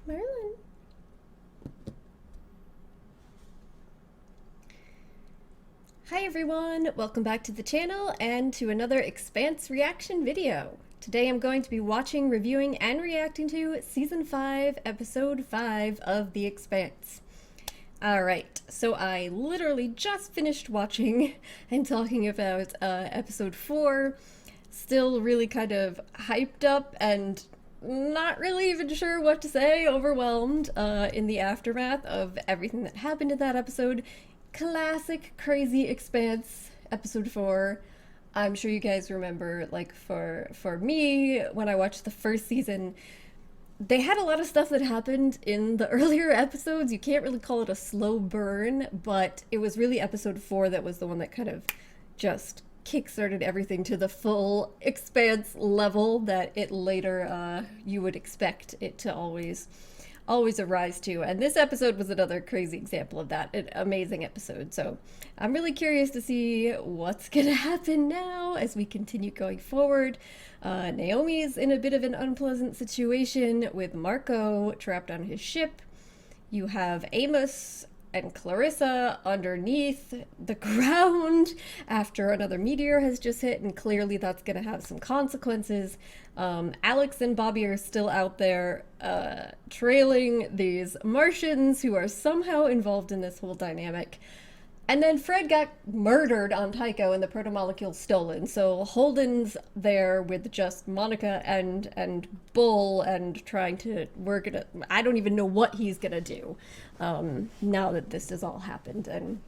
Merlin. Hi everyone, welcome back to the channel and to another Expanse reaction video. Today I'm going to be watching, reviewing, and reacting to Season 5, Episode 5 of The Expanse. Alright, so I literally just finished watching and talking about Episode 4. Still really kind of hyped up and not really even sure what to say, overwhelmed in the aftermath of everything that happened in that episode. Classic crazy Expanse episode 4. I'm sure you guys remember, like, for me, when I watched the first season, they had a lot of stuff that happened in the earlier episodes. You can't really call it a slow burn, but it was really episode 4 that was the one that kind of just kickstarted everything to the full Expanse level that it later you would expect it to always arise to. And this episode was another crazy example of that. An amazing episode. So I'm really curious to see what's gonna happen now as we continue going forward. Naomi's in a bit of an unpleasant situation with Marco trapped on his ship. You have Amos and Clarissa underneath the ground after another meteor has just hit, and clearly that's going to have some consequences. Alex and Bobby are still out there trailing these Martians who are somehow involved in this whole dynamic. And then Fred got murdered on Tycho and the protomolecule stolen. So Holden's there with just Monica and Bull and trying to work it. I don't even know what he's gonna do now that this has all happened. And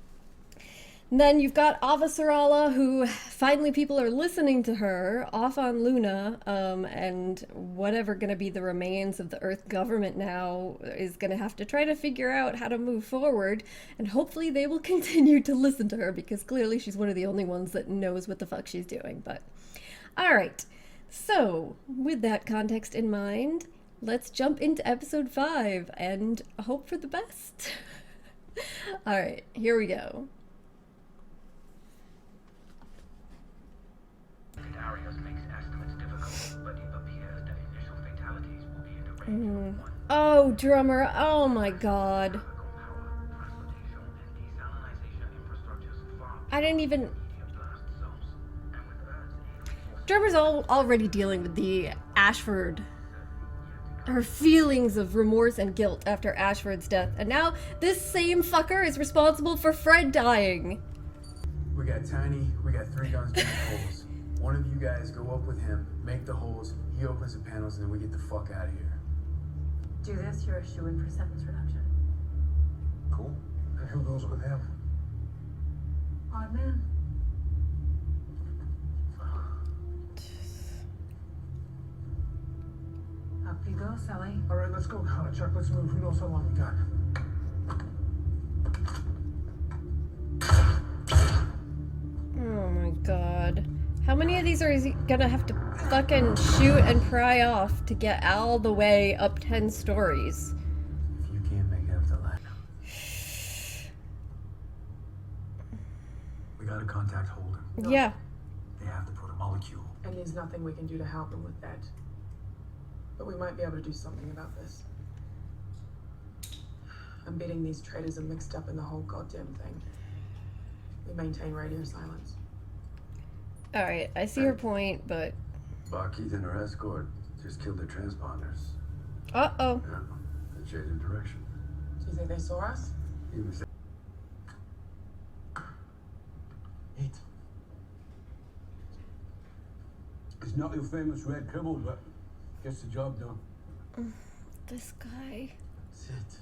then you've got Ava Sarala, who finally people are listening to her off on Luna, and whatever going to be the remains of the Earth government now is going to have to try to figure out how to move forward, and hopefully they will continue to listen to her because clearly she's one of the only ones that knows what the fuck she's doing. But alright, so with that context in mind, let's jump into episode 5 and hope for the best. Alright, here we go. Oh, drummer. Oh my god. I didn't even... Drummer's already dealing with the Ashford... her feelings of remorse and guilt after Ashford's death. And now this same fucker is responsible for Fred dying. We got Tiny, we got 3 guns doing holes. One of you guys go up with him, make the holes, he opens the panels, and then we get the fuck out of here. Do this, you're a shoo-in for sentence reduction. Cool. And who goes with him? Odd man. Up you go, Sally. All right, let's go, Chuck. Let's move. Who knows how long we got? Oh my god. How many of these are he gonna have to fucking shoot and pry off to get all the way up 10 stories? If you can't make it up to that. We gotta contact Holden. No. Yeah. They have to put a molecule. And there's nothing we can do to help him with that. But we might be able to do something about this. I'm betting these traitors are mixed up in the whole goddamn thing. We maintain radio silence. Alright, I see her point, but... Barkeith and her escort just killed their transponders. Uh-oh. Yeah, they changed direction. Do you think they saw us? Even if Eat. it's not your famous red kibble, but gets the job done. This guy... That's it.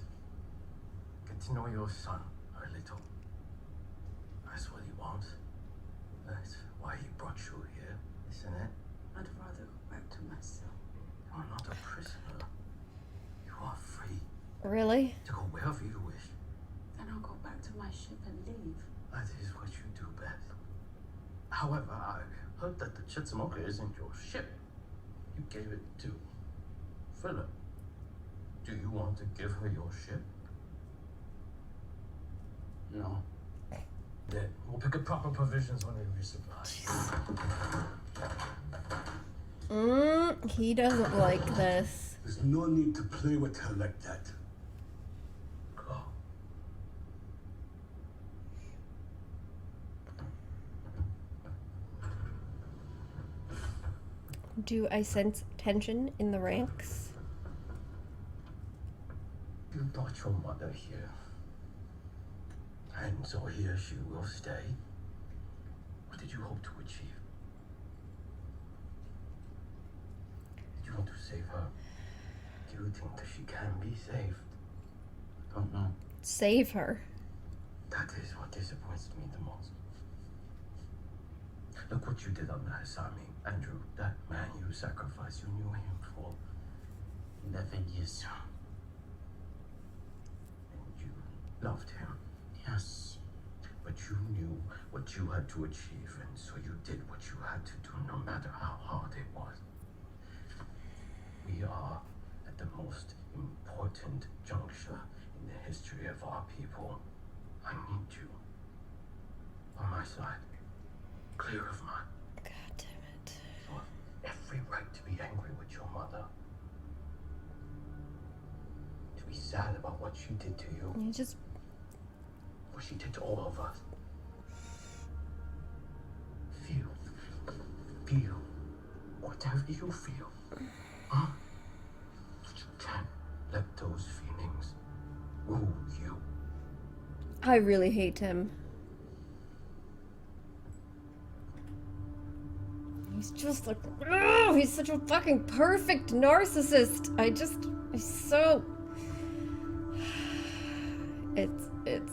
Get to know your son a little. That's what he wants. That's why he brought you here, isn't it? I'd rather go back to my cell. You are not a prisoner. You are free Really? to go wherever you wish. Then I'll go back to my ship and leave. That is what you do best. However, I heard that the Chitsumoka isn't your ship. You gave it to Philip. Do you want to give her your ship? No. Then we'll pick up proper provisions when we resupply. He doesn't like this. There's no need to play with her like that. Go. Do I sense tension in the ranks? You brought your mother here. And so here she will stay. What did you hope to achieve? Did you want to save her? Do you think that she can be saved? I don't know. Save her. That is what disappoints me the most. Look what you did on Nagasami, Andrew. That man you sacrificed, you knew him for 11 years. And you loved him. Yes. But you knew what you had to achieve, and so you did what you had to do, no matter how hard it was. We are at the most important juncture in the history of our people. I need you on my side, clear of mine. God damn it. You have every right to be angry with your mother, to be sad about what she did to you, You just what she did to all of us. Feel whatever you feel, huh? But you can't let those feelings rule you. I really hate him. He's just like, oh, he's such a fucking perfect narcissist. He's so. It's.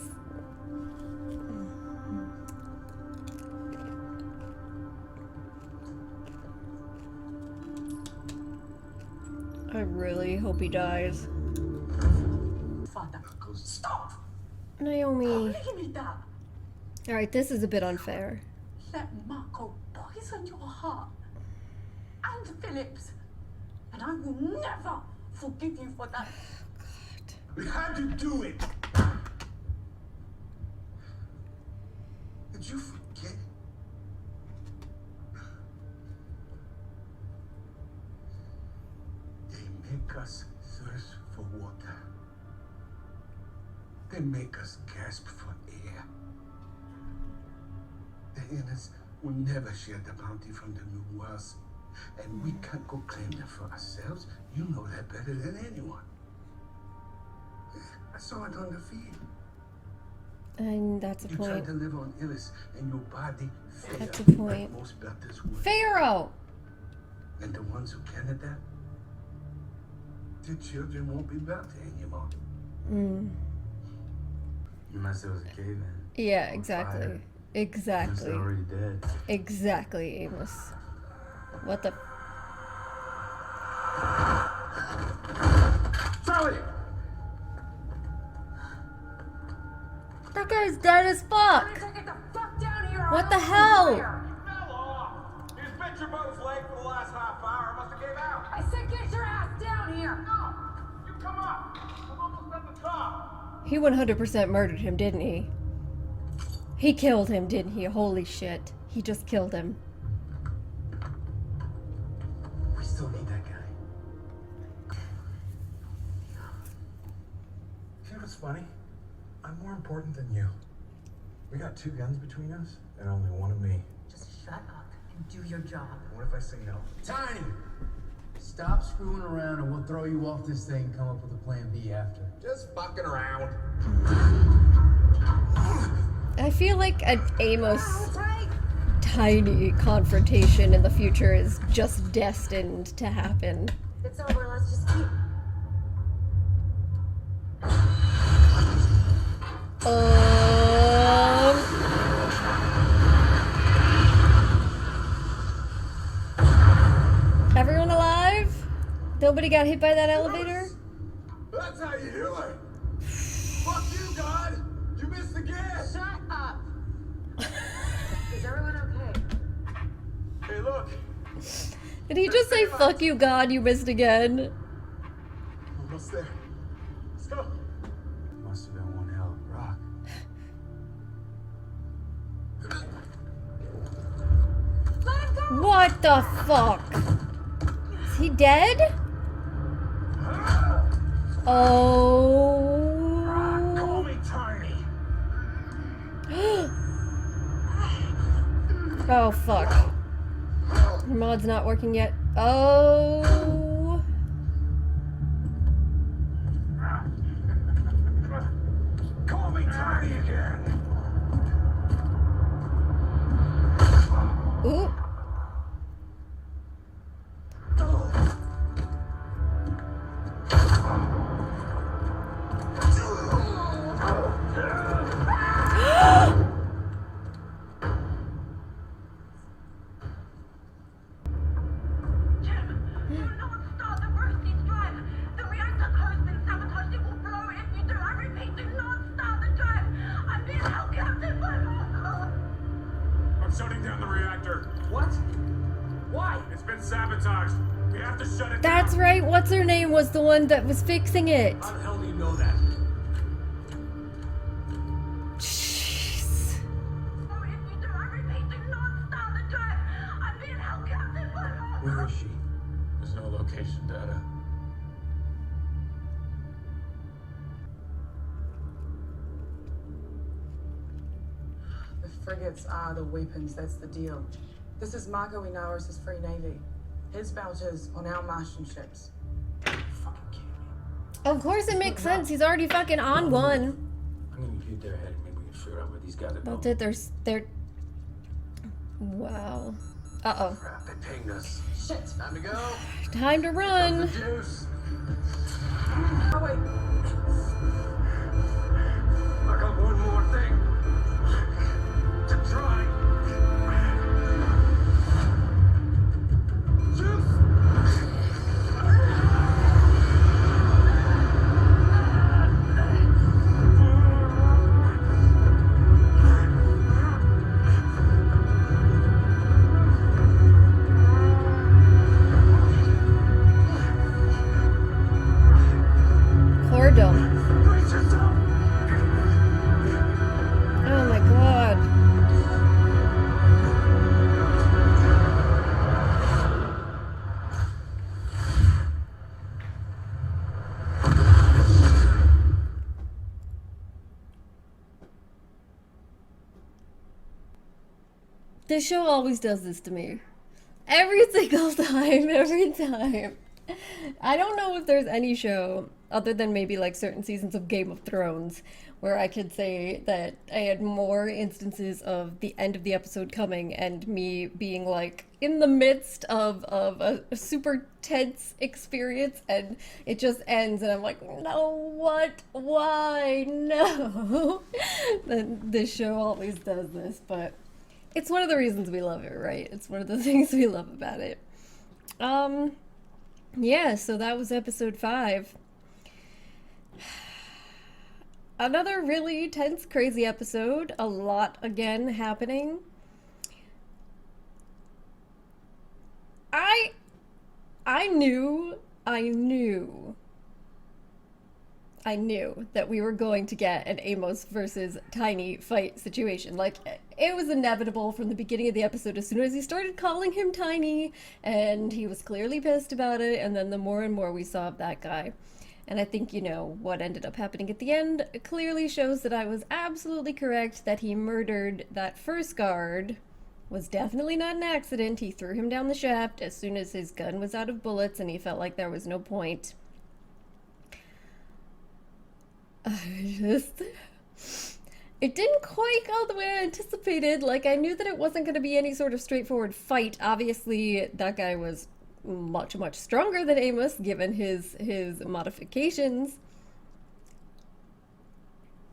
I really hope he dies. Father. Stop! Naomi. Give me that. Alright, this is a bit unfair. Let Marco poison your heart. And Philip's. And I will never forgive you for that. We had to do it! Did you forget? They make us thirst for water. They make us gasp for air. The Innes will never share the bounty from the new wells, and we can't go claim them for ourselves. You know that better than anyone. I saw it on the feed. And that's a You point. tried to live on Illis, and your body failed. That's a point. Like most Baptists would. Pharaoh! And the ones who can adapt, their children won't be bounty anymore. Mm. You must have was a caveman. Yeah, On exactly. fire. Must Exactly. have already dead. Exactly, Amos. What the? Charlie! That guy's dead as fuck! Get the fuck down here. What the hell? Fell off. You just bent your boat's leg for the last half hour. Must have gave out. I said get your ass down here. No, you come up. I'm almost at the top. He 100% murdered him, didn't he? He killed him, didn't he? Holy shit. He just killed him. We still need that guy. You know what's funny? I'm more important than you. We got 2 guns between us, and only one of me. Just shut up and do your job. What if I say no? Tiny! Stop screwing around and we'll throw you off this thing and come up with a plan B after. Just fucking around. I feel like an Amos tiny confrontation in the future is just destined to happen. It's over. Let's just keep. Everyone alive? Nobody got hit by that elevator? That's how you do it. Fuck you, God. You missed again. Shut up. Is everyone okay? Hey, look. Did he just say, fuck you, God, you missed again? Almost there. Let's go. Must have been one hell of a rock. Let him go. What the fuck? Is he dead? Call me Tiny. Oh, fuck. Her mod's not working yet. Oh. Call me Tiny again. Ooh. I'm shutting down the reactor. What? Why? It's been sabotaged. We have to shut it That's down. right. What's her name was the one that was fixing it. How the hell do you know that? Jeez. Where is she? There's no location data. The frigates are the weapons, that's the deal. This is Marco Inaros' Free Navy. His belt is on our Martian ships. Fucking kidding me. Of course it makes sense. He's already fucking on one. I'm gonna get their head and maybe we can figure out where these guys are going. That's it. They're. Wow. Uh-oh. Crap, they pinged us. Shit! Time to go. Time to run. The juice. Oh wait, I got one more thing to try. Cordal. Brace yourself. Oh my god. This show always does this to me. Every single time, every time. I don't know if there's any show, other than maybe like certain seasons of Game of Thrones, where I could say that I had more instances of the end of the episode coming and me being like in the midst of a super tense experience and it just ends and I'm like, no, what? Why? No. This show always does this, but it's one of the reasons we love it, right? It's one of the things we love about it. Yeah, so that was episode 5. Another really tense, crazy episode. A lot, again, happening. I knew that we were going to get an Amos versus Tiny fight situation. Like, it was inevitable from the beginning of the episode. As soon as he started calling him Tiny, and he was clearly pissed about it, and then the more and more we saw of that guy. And I think, you know, what ended up happening at the end clearly shows that I was absolutely correct, that he murdered that first guard. Was definitely not an accident. He threw him down the shaft as soon as his gun was out of bullets, and he felt like there was no point. It didn't quite go the way I anticipated. Like, I knew that it wasn't going to be any sort of straightforward fight. Obviously, that guy was much, much stronger than Amos, given his modifications.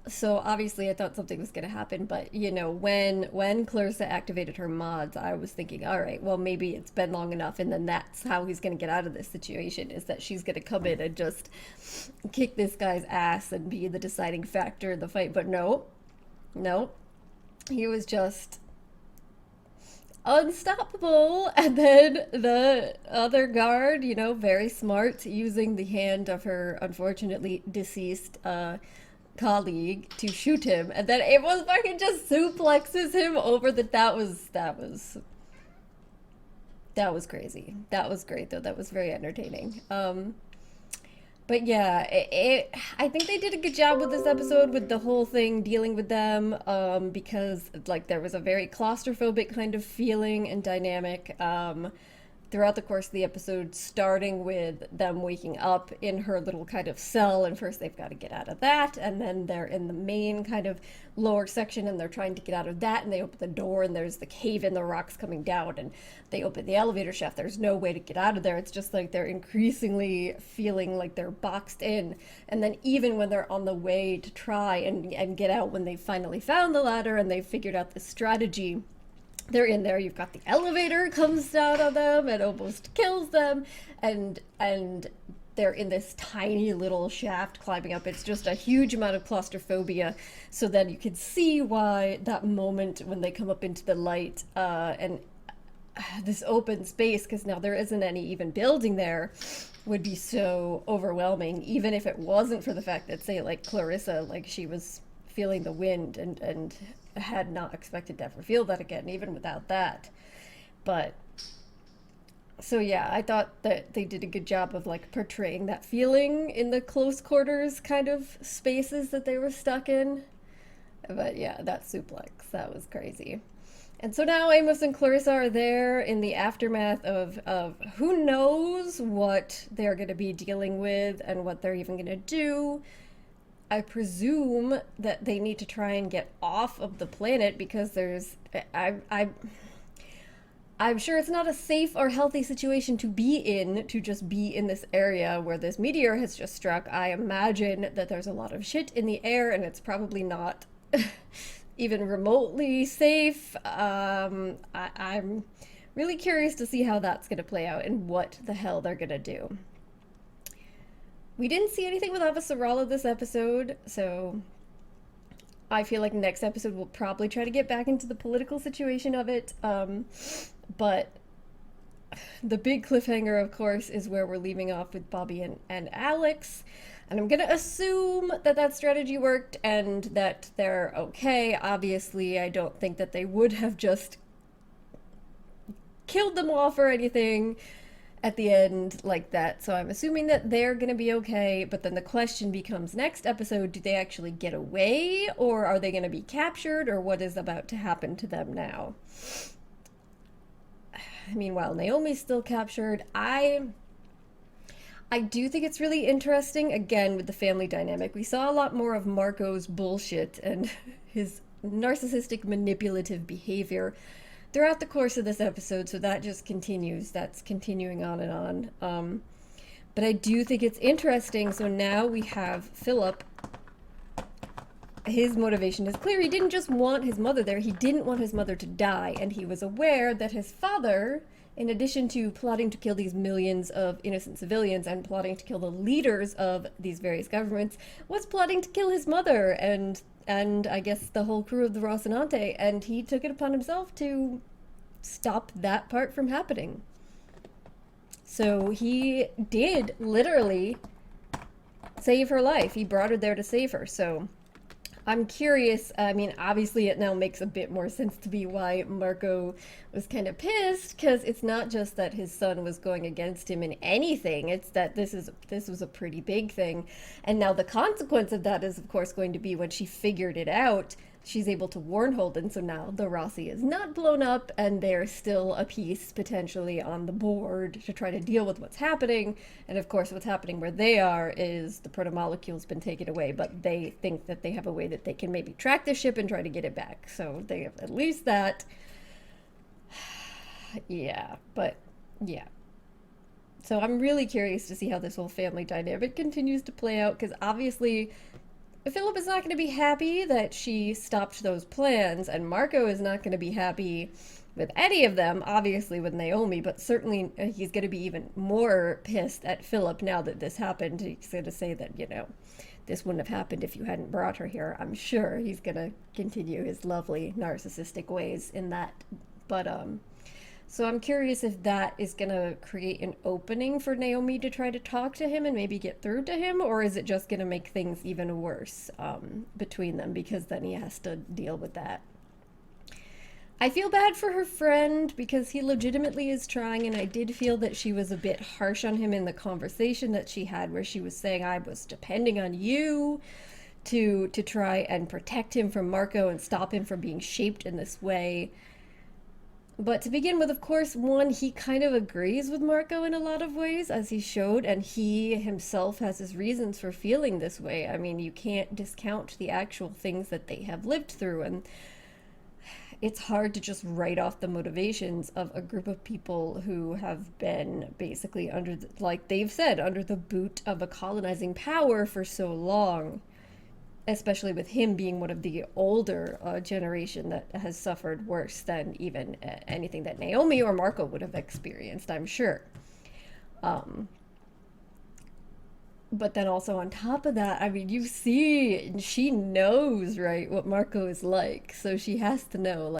So obviously I thought something was going to happen, but you know, when Clarissa activated her mods, I was thinking, all right, well, maybe it's been long enough, and then that's how he's going to get out of this situation, is that she's going to come in and just kick this guy's ass and be the deciding factor in the fight. But no, he was just unstoppable. And then the other guard, you know, very smart, using the hand of her unfortunately deceased colleague to shoot him, and then Amos fucking just suplexes him over the— that was crazy. That was great though. That was very entertaining. But yeah, I think they did a good job with this episode with the whole thing dealing with them, because like there was a very claustrophobic kind of feeling and dynamic throughout the course of the episode, starting with them waking up in her little kind of cell, and first they've got to get out of that, and then they're in the main kind of lower section and they're trying to get out of that, and they open the door and there's the cave in, the rocks coming down, and they open the elevator shaft. There's no way to get out of there. It's just like they're increasingly feeling like they're boxed in. And then even when they're on the way to try and get out, when they finally found the ladder and they've figured out the strategy, they're in there. You've got the elevator comes down on them and almost kills them, and they're in this tiny little shaft climbing up. It's just a huge amount of claustrophobia. So then you can see why that moment when they come up into the light and this open space, because now there isn't any even building there, would be so overwhelming, even if it wasn't for the fact that, say, like Clarissa, like she was feeling the wind and had not expected to ever feel that again, even without that. But so yeah, I thought that they did a good job of like portraying that feeling in the close quarters kind of spaces that they were stuck in. But yeah, that suplex, that was crazy. And so now Amos and Clarissa are there in the aftermath of who knows what they're going to be dealing with and what they're even going to do. I presume that they need to try and get off of the planet because I'm sure it's not a safe or healthy situation to be in, to just be in this area where this meteor has just struck. I imagine that there's a lot of shit in the air and it's probably not even remotely safe. I'm really curious to see how that's going to play out and what the hell they're going to do. We didn't see anything with Avasarala this episode, so I feel like next episode we'll probably try to get back into the political situation of it. But the big cliffhanger, of course, is where we're leaving off with Bobby and Alex. And I'm going to assume that that strategy worked and that they're okay. Obviously, I don't think that they would have just killed them off or anything at the end like that. So I'm assuming that they're going to be okay. But then the question becomes, next episode, do they actually get away? Or are they going to be captured? Or what is about to happen to them now? Meanwhile, Naomi's still captured. I do think it's really interesting, again, with the family dynamic. We saw a lot more of Marco's bullshit and his narcissistic, manipulative behavior throughout the course of this episode, so that just continues. That's continuing on and on. But I do think it's interesting. So now we have Philip. His motivation is clear. He didn't just want his mother there. He didn't want his mother to die. And he was aware that his father, in addition to plotting to kill these millions of innocent civilians and plotting to kill the leaders of these various governments, was plotting to kill his mother and I guess the whole crew of the Rocinante. And he took it upon himself to stop that part from happening. So he did literally save her life. He brought her there to save her. So I'm curious. I mean, obviously it now makes a bit more sense to me why Marco was kind of pissed, because it's not just that his son was going against him in anything. It's that this was a pretty big thing. And now the consequence of that is, of course, going to be when she figured it out, she's able to warn Holden. So now the Rossi is not blown up and they're still a piece potentially on the board to try to deal with what's happening. And of course, what's happening where they are is the protomolecule's been taken away, but they think that they have a way that they can maybe track the ship and try to get it back. So they have at least that. Yeah, but yeah. So I'm really curious to see how this whole family dynamic continues to play out, because obviously Philip is not going to be happy that she stopped those plans, and Marco is not going to be happy with any of them, obviously with Naomi, but certainly he's going to be even more pissed at Philip now that this happened. He's going to say that, you know, this wouldn't have happened if you hadn't brought her here. I'm sure he's going to continue his lovely narcissistic ways in that. But, so I'm curious if that is going to create an opening for Naomi to try to talk to him and maybe get through to him, or is it just going to make things even worse between them, because then he has to deal with that. I feel bad for her friend because he legitimately is trying, and I did feel that she was a bit harsh on him in the conversation that she had where she was saying, I was depending on you to try and protect him from Marco and stop him from being shaped in this way. But to begin with, of course, one, he kind of agrees with Marco in a lot of ways, as he showed, and he himself has his reasons for feeling this way. I mean, you can't discount the actual things that they have lived through, and it's hard to just write off the motivations of a group of people who have been basically under, like they've said, under the boot of a colonizing power for so long. Especially with him being one of the older generation that has suffered worse than even anything that Naomi or Marco would have experienced, I'm sure. But then also on top of that, I mean, you see, she knows, right, what Marco is like, so she has to know, like,